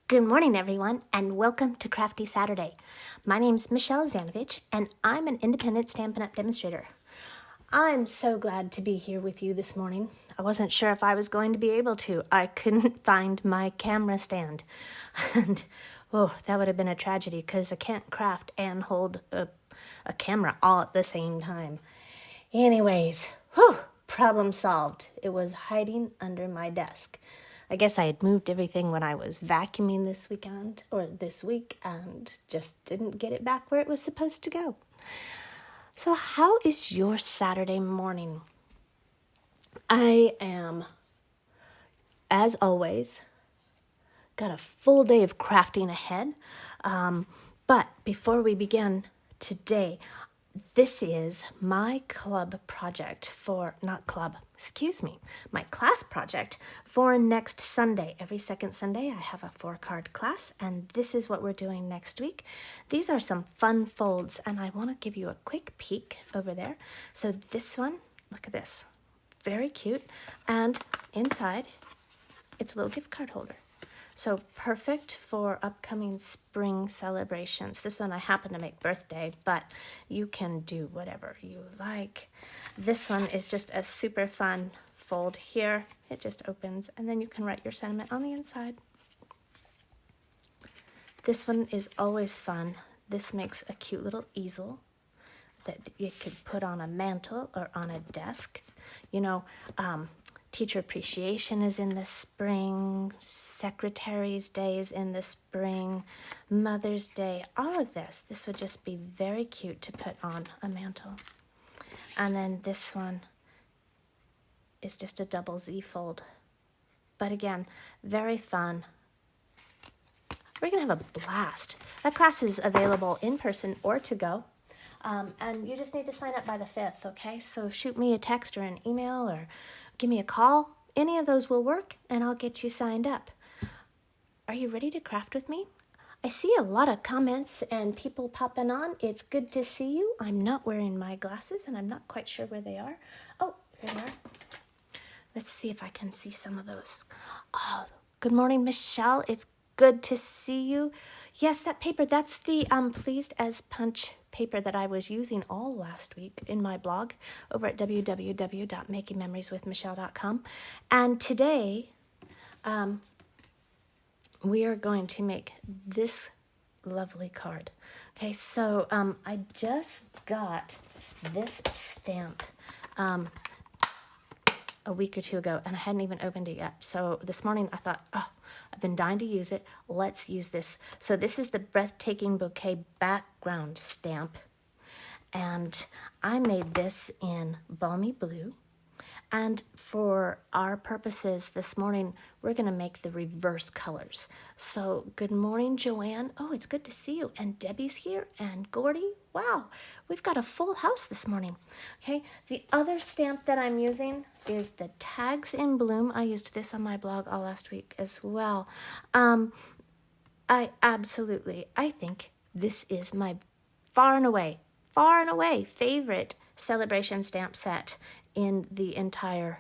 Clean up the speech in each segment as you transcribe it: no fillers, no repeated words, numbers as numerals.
Good morning, everyone, and welcome to Crafty Saturday. My name's Michelle Zanovich, and I'm an independent Stampin' Up! Demonstrator. I'm so glad to be here with you this morning. I wasn't sure if I was going to be able to. I couldn't find my camera stand. And, that would have been a tragedy because I can't craft and hold a camera all at the same time. Anyways, problem solved. It was hiding under my desk. I guess I had moved everything when I was vacuuming this weekend or this week and just didn't get it back where it was supposed to go. So how is your Saturday morning? I am, as always, got a full day of crafting ahead. But before we begin today, this is my club project my class project for next Sunday. Every second Sunday, I have a 4-card class, and this is what we're doing next week. These are some fun folds, and I want to give you a quick peek over there. So this one, look at this, very cute, and inside, it's a little gift card holder. So perfect for upcoming spring celebrations. This one I happen to make birthday, but you can do whatever you like. This one is just a super fun fold here. It just opens, and then you can write your sentiment on the inside. This one is always fun. This makes a cute little easel that you could put on a mantle or on a desk. Teacher Appreciation is in the spring, Secretary's Day is in the spring, Mother's Day, all of this. This would just be very cute to put on a mantle. And then this one is just a double Z fold. But again, very fun. We're going to have a blast. That class is available in person or to go. And you just need to sign up by the 5th, okay? So shoot me a text or an email or give me a call. Any of those will work, and I'll get you signed up. Are you ready to craft with me? I see a lot of comments and people popping on. It's good to see you. I'm not wearing my glasses, and I'm not quite sure where they are. Oh, here they are. Let's see if I can see some of those. Oh, good morning, Michelle. It's good to see you. Yes, that paper, that's the Pleased as Punch paper that I was using all last week in my blog over at www.makingmemorieswithmichelle.com. And today, we are going to make this lovely card. Okay, so I just got this stamp a week or two ago, and I hadn't even opened it yet. So this morning I thought, I've been dying to use it. Let's use this. So this is the Breathtaking Bouquet background stamp. And I made this in Balmy Blue. And for our purposes this morning, we're going to make the reverse colors. So good morning, Joanne. Oh, it's good to see you. And Debbie's here. And Gordy. Wow, we've got a full house this morning. Okay, the other stamp that I'm using is the Tags in Bloom. I used this on my blog all last week as well. I think this is my far and away favorite celebration stamp set in the entire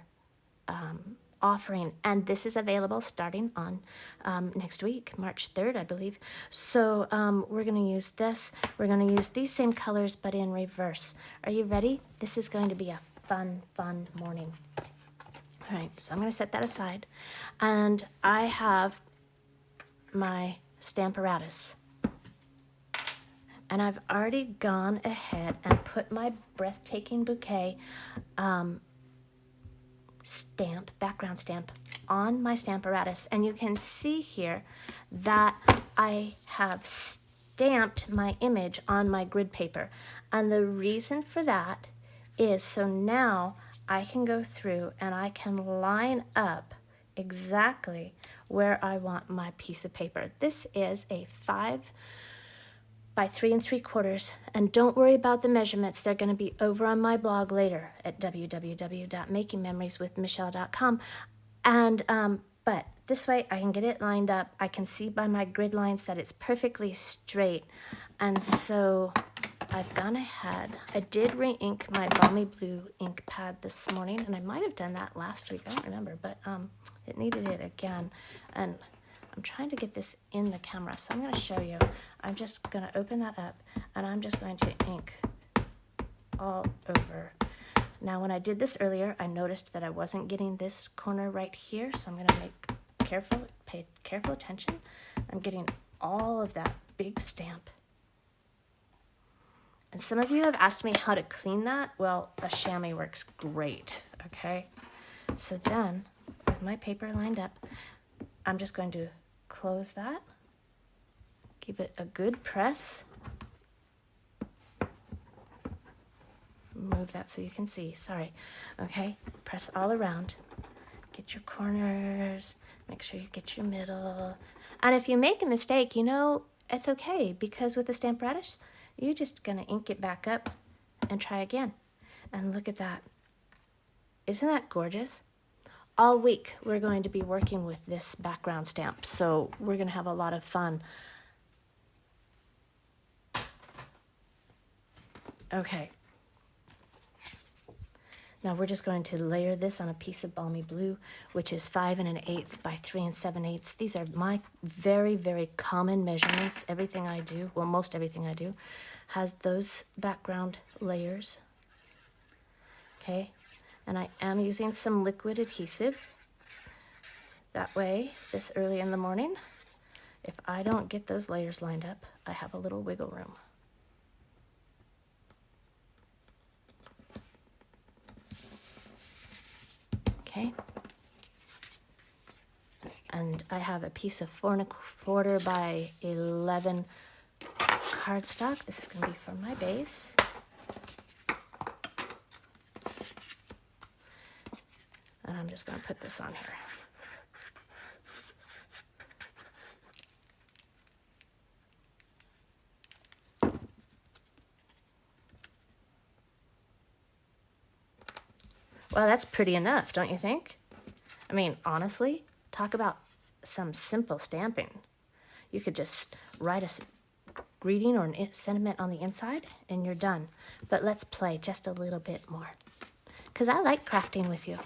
offering, and this is available starting on next week, March 3rd, I believe. So we're going to use this. We're going to use these same colors, but in reverse. Are you ready? This is going to be a fun morning. All right, so I'm going to set that aside, and I have my Stamparatus. And I've already gone ahead and put my Breathtaking Bouquet background stamp on my Stamparatus. And you can see here that I have stamped my image on my grid paper. And the reason for that is so now I can go through and I can line up exactly where I want my piece of paper. This is a 5 by 3 3/4, and don't worry about the measurements. They're going to be over on my blog later at www.makingmemorieswithmichelle.com. And but this way I can get it lined up. I can see by my grid lines that it's perfectly straight. And so I've gone ahead. I did re-ink my Balmy Blue ink pad this morning, and I might have done that last week. I don't remember, but it needed it again. And I'm trying to get this in the camera, so I'm going to show you. I'm just going to open that up, and I'm just going to ink all over. Now, when I did this earlier, I noticed that I wasn't getting this corner right here, so I'm going to pay careful attention. I'm getting all of that big stamp. And some of you have asked me how to clean that. Well, a chamois works great, okay? So then, with my paper lined up, I'm just going to close that, give it a good press. Move that so you can see, sorry. Okay, press all around. Get your corners, make sure you get your middle. And if you make a mistake, you know, it's okay, because with the Stamparatus, you're just gonna ink it back up and try again. And look at that. Isn't that gorgeous? All week, we're going to be working with this background stamp, so we're gonna have a lot of fun. Okay. Now we're just going to layer this on a piece of balmy blue, which is 5 1/8 by 3 7/8. These are my very, very common measurements. Everything I do, well, most everything I do, has those background layers. Okay, and I am using some liquid adhesive. That way, this early in the morning, if I don't get those layers lined up, I have a little wiggle room. Okay, and I have a piece of 4 1/4 by 11 cardstock. This is going to be for my base. And I'm just going to put this on here. Well, that's pretty enough, don't you think? I mean, honestly, talk about some simple stamping. You could just write a greeting or a sentiment on the inside, and you're done. But let's play just a little bit more, because I like crafting with you.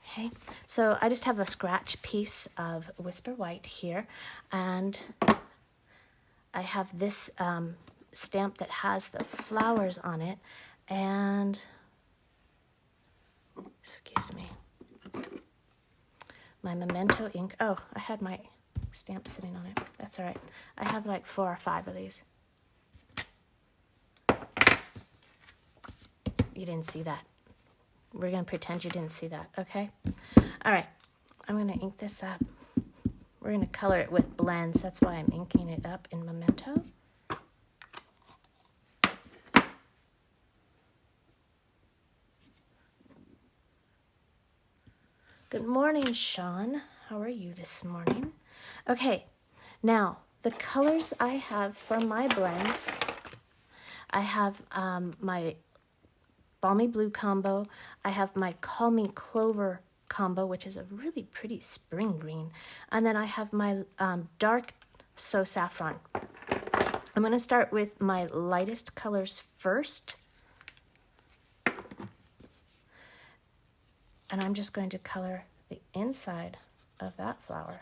Okay, so I just have a scratch piece of Whisper White here, and I have this stamp that has the flowers on it, and excuse me, my Memento ink. Oh, I had my stamp sitting on it. That's all right. I have like 4 or 5 of these. You didn't see that. We're going to pretend you didn't see that, okay? All right, I'm going to ink this up. We're going to color it with blends. That's why I'm inking it up in Memento. Good morning, Sean. How are you this morning? Okay, now the colors I have from my blends, I have my Balmy Blue combo. I have my Call Me Clover combo, which is a really pretty spring green. And then I have my dark So Saffron. I'm going to start with my lightest colors first. And I'm just going to color the inside of that flower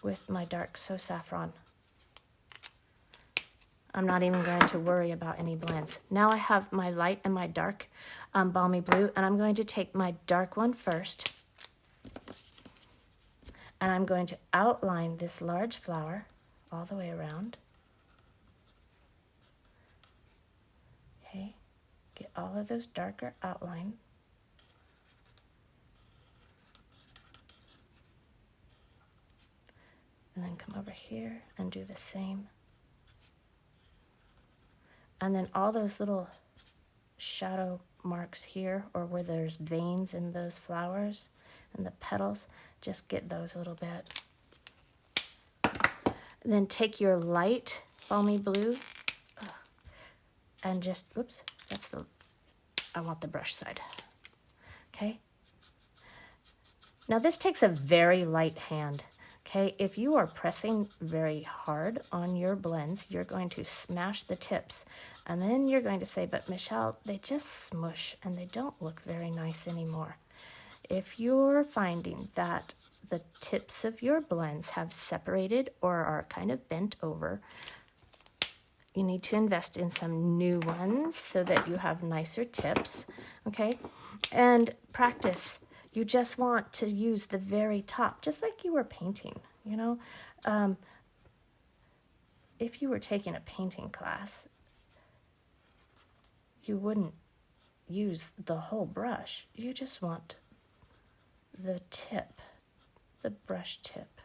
with my dark So Saffron. I'm not even going to worry about any blends. Now I have my light and my dark Balmy Blue, and I'm going to take my dark one first, and I'm going to outline this large flower all the way around. Okay, get all of those darker outline. And then come over here and do the same. And then all those little shadow marks here, or where there's veins in those flowers and the petals, just get those a little bit. And then take your light Balmy Blue and just, whoops, I want the brush side. Okay. Now this takes a very light hand. Okay, if you are pressing very hard on your blends, you're going to smash the tips. And then you're going to say, but Michelle, they just smush and they don't look very nice anymore. If you're finding that the tips of your blends have separated or are kind of bent over, you need to invest in some new ones so that you have nicer tips, okay? And practice. You just want to use the very top, just like you were painting, you know? If you were taking a painting class, you wouldn't use the whole brush. You just want the tip, the brush tip.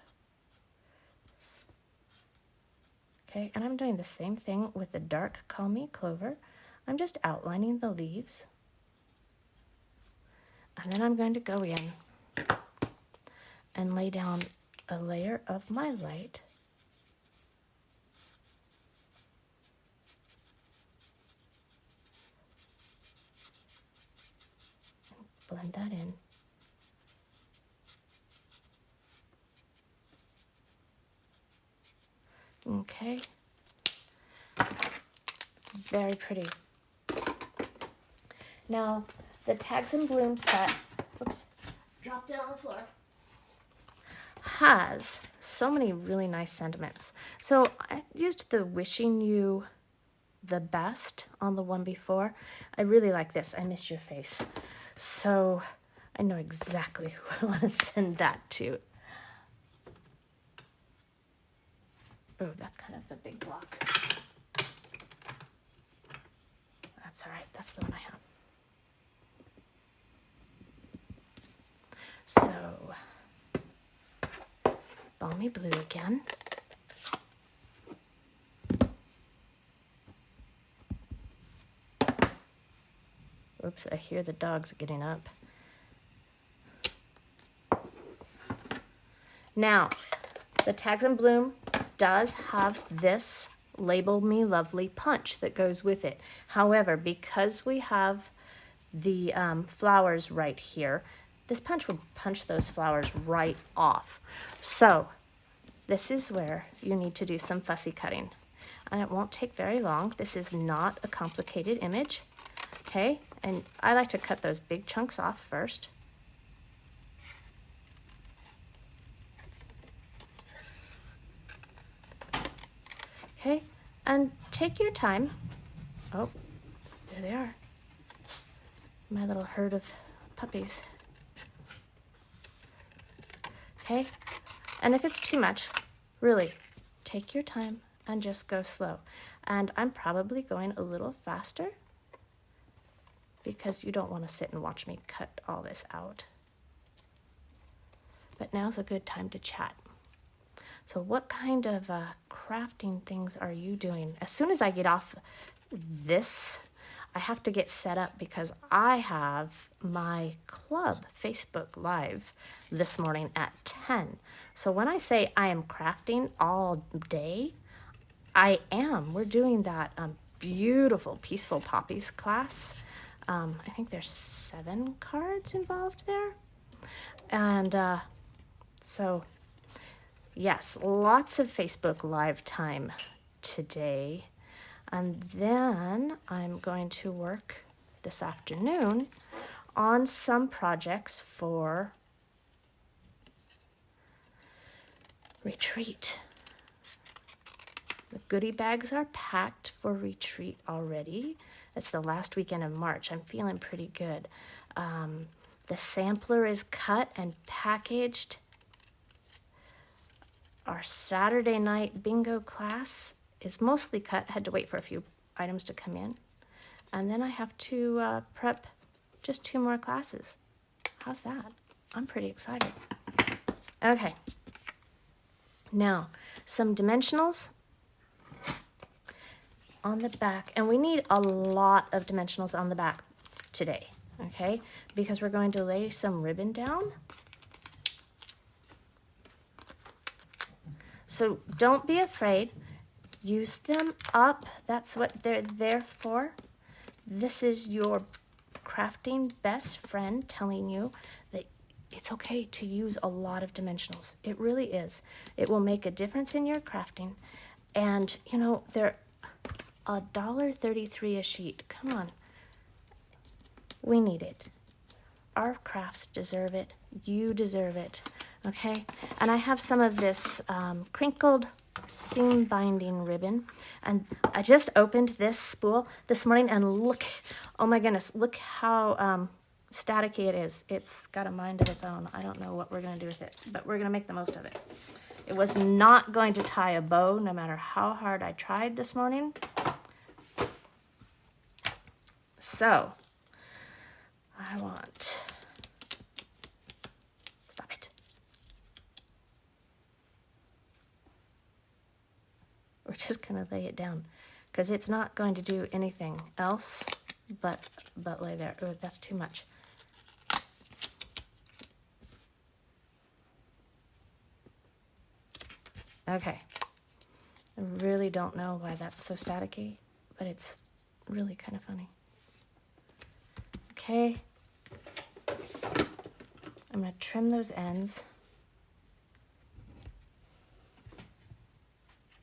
Okay, and I'm doing the same thing with the dark Call Me Clover. I'm just outlining the leaves. And then I'm going to go in and lay down a layer of my light. Blend that in. Okay. Very pretty. Now, the Tags and Bloom set, whoops, dropped it on the floor, has so many really nice sentiments. So I used the Wishing You the Best on the one before. I really like this. I miss your face. So I know exactly who I want to send that to. Oh, that's kind of a big block. That's all right. That's the one I have. So, Balmy Blue again. Oops, I hear the dogs getting up. Now, the Tags and Bloom does have this Label Me Lovely punch that goes with it. However, because we have the flowers right here, this punch will punch those flowers right off. So this is where you need to do some fussy cutting. And it won't take very long. This is not a complicated image. Okay, and I like to cut those big chunks off first. Okay, and take your time. Oh, there they are. My little herd of puppies. Okay, and if it's too much, really, take your time and just go slow. And I'm probably going a little faster because you don't want to sit and watch me cut all this out. But now's a good time to chat. So what kind of crafting things are you doing? As soon as I get off this, I have to get set up because I have my club Facebook Live this morning at 10. So when I say I am crafting all day, I am. We're doing that beautiful Peaceful Poppies class. I think there's 7 cards involved there. And so, yes, lots of Facebook Live time today. And then I'm going to work this afternoon on some projects for retreat. The goodie bags are packed for retreat already. It's the last weekend of March. I'm feeling pretty good. The sampler is cut and packaged. Our Saturday night bingo class is mostly cut. Had to wait for a few items to come in. And then I have to prep just 2 more classes. How's that? I'm pretty excited. Okay. Now, some dimensionals on the back. And we need a lot of dimensionals on the back today, okay? Because we're going to lay some ribbon down. So don't be afraid. Use them up. That's what they're there for. This is your crafting best friend telling you that it's okay to use a lot of dimensionals. It really is. It will make a difference in your crafting. And, you know, they're $1.33 a sheet. Come on. We need it. Our crafts deserve it. You deserve it. Okay, and I have some of this crinkled seam binding ribbon, and I just opened this spool this morning, and look, oh my goodness, look how staticky it is. It's got a mind of its own. I don't know what we're gonna do with it, but we're gonna make the most of it. It was not going to tie a bow no matter how hard I tried this morning. So I want, stop it. We're just gonna lay it down because it's not going to do anything else but lay there. Oh, that's too much. Okay. I really don't know why that's so staticky, but it's really kind of funny. Okay. I'm going to trim those ends.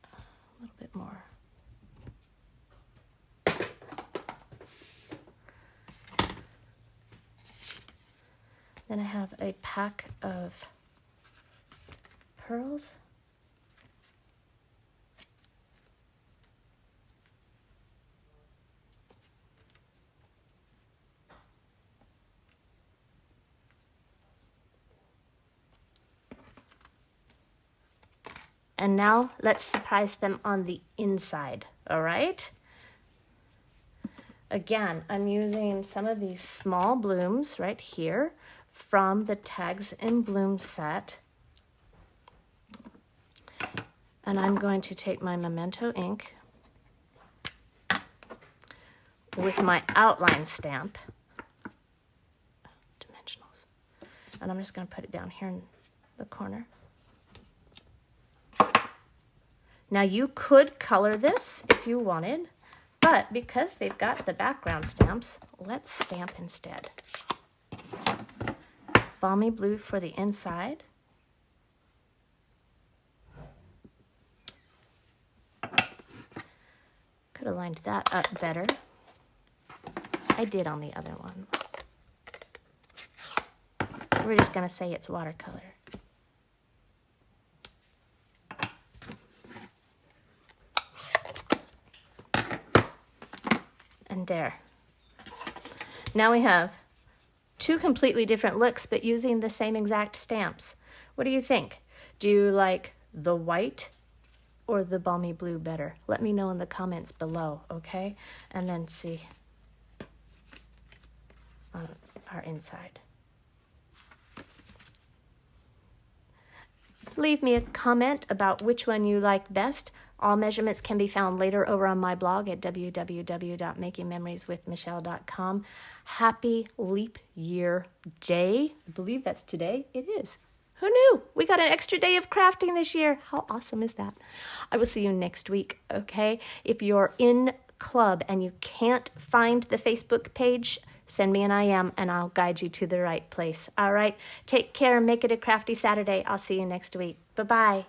A little bit more. Then I have a pack of pearls. And now let's surprise them on the inside, all right? Again, I'm using some of these small blooms right here from the Tags in Bloom set. And I'm going to take my Memento ink with my outline stamp, dimensionals, and I'm just going to put it down here in the corner. Now you could color this if you wanted, but because they've got the background stamps, let's stamp instead. Balmy blue for the inside. Could have lined that up better. I did on the other one. We're just going to say it's watercolor. And there. Now we have two completely different looks, but using the same exact stamps. What do you think? Do you like the white or the balmy blue better? Let me know in the comments below, okay? And then see on our inside. Leave me a comment about which one you like best. All measurements can be found later over on my blog at www.makingmemorieswithmichelle.com. Happy Leap Year Day. I believe that's today. It is. Who knew? We got an extra day of crafting this year. How awesome is that? I will see you next week, okay? If you're in club and you can't find the Facebook page, send me an IM and I'll guide you to the right place. All right? Take care and make it a crafty Saturday. I'll see you next week. Bye-bye.